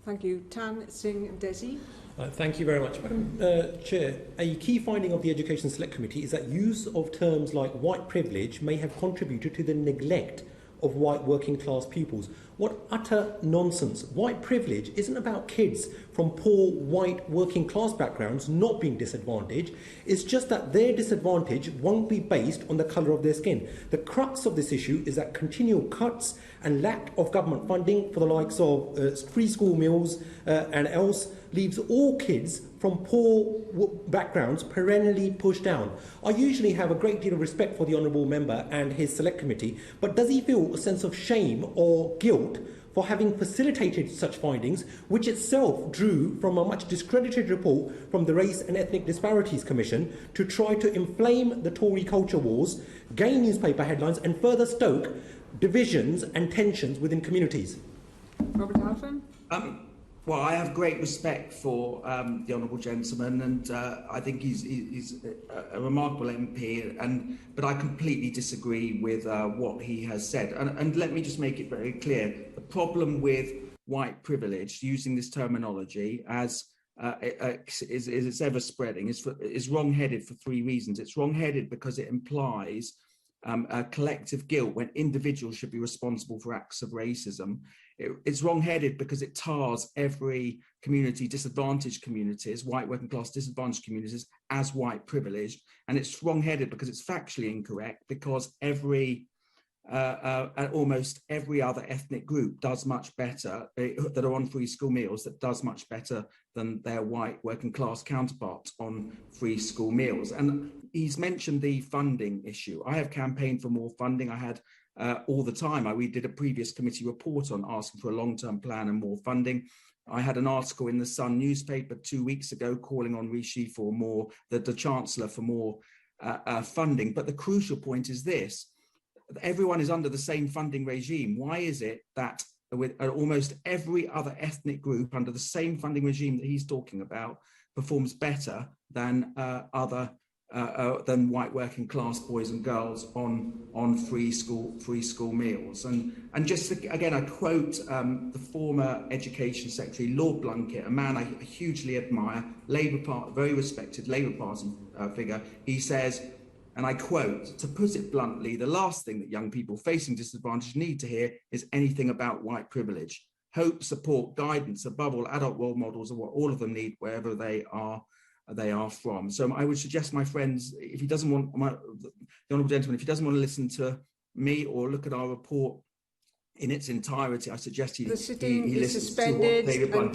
Thank you. Tan Singh Desi. Thank you very much. Madam Chair, a key finding of the Education Select Committee is that use of terms like white privilege may have contributed to the neglect of white working class pupils. What utter nonsense. White privilege isn't about kids from poor white working class backgrounds not being disadvantaged. It's just that their disadvantage won't be based on the colour of their skin. The crux of this issue is that continual cuts and lack of government funding for the likes of free school meals and else leaves all kids from poor backgrounds perennially pushed down. I usually have a great deal of respect for the Honourable Member and his Select Committee, but does he feel a sense of shame or guilt for having facilitated such findings, which itself drew from a much discredited report from the Race and Ethnic Disparities Commission to try to inflame the Tory culture wars, gain newspaper headlines and further stoke divisions and tensions within communities? Robert Halfon. Well, I have great respect for the honourable gentleman, and I think he's a remarkable MP. But I completely disagree with what he has said. And let me just make it very clear: the problem with white privilege, using this terminology as is ever spreading, is wrong-headed for three reasons. It's wrong-headed because it implies a collective guilt when individuals should be responsible for acts of racism. It's wrong-headed because it tars every community, disadvantaged communities, white working class disadvantaged communities, as white privileged. And it's wrong-headed because it's factually incorrect, because almost every other ethnic group does much better, that are on free school meals, that does much better than their white working class counterparts on free school meals. And he's mentioned the funding issue. I have campaigned for more funding. I had all the time. We did a previous committee report on asking for a long-term plan and more funding. I had an article in the Sun newspaper 2 weeks ago calling on Rishi for more, the Chancellor for more funding. But the crucial point is this: everyone is under the same funding regime. Why is it that with almost every other ethnic group under the same funding regime that he's talking about performs better than than white working class boys and girls on free school meals? And just again, I quote the former Education Secretary, Lord Blunkett, a man I hugely admire, very respected Labour Party figure. He says, and I quote, "To put it bluntly, the last thing that young people facing disadvantage need to hear is anything about white privilege. Hope, support, guidance, above all, adult role models are what all of them need wherever they are from." So I would suggest, my friends, if he doesn't want, the honourable gentleman, if he doesn't want to listen to me or look at our report in its entirety, I suggest he listens to what David Blunkett